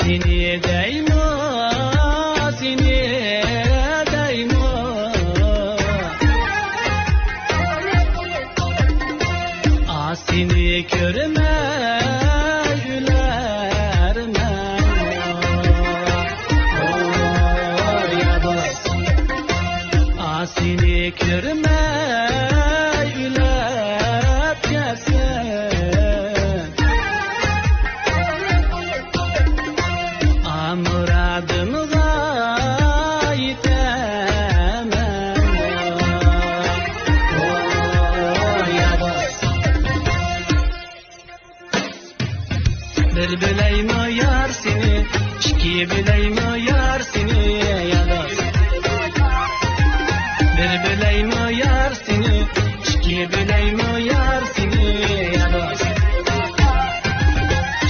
Seni değme, seni değme. Seni görme gülerim ya dost. Seni görme gülep gelsin. Muradımıza yetemem ya dost. Bir bileyim yar seni, iki bileyim yar seni ya dost. Bir bileyim yar seni, iki bileyim yar seni ya dost.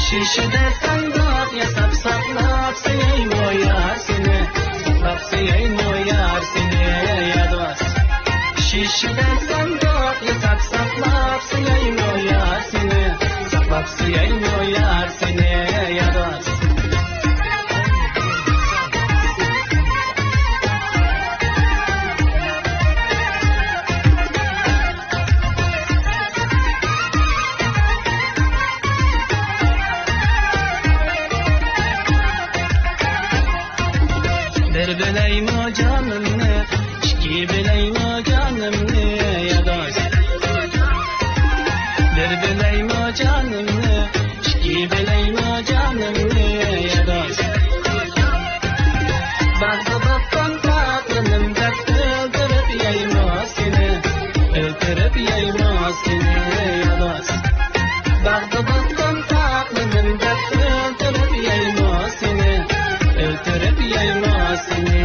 Şişede sandık yasap saklap sayayım o yar seni, saklap sayayım o yar seni ya dost. Şişede sandık yasap saklap sayayım o yar seni, saklap sayayım o yar seni ya dost. Bir bileyim o canımı, iki bileyim o canımı ya dost. Bir bileyim o canımı, iki bileyim o canımı ya dost. Bazı baktan tatlının dert öldürüp yayım o seni, öldürüp yayım o seni ya dost. Bazı baktan tatlının dert öldürüp yayım o seni, öldürüp yayım o seni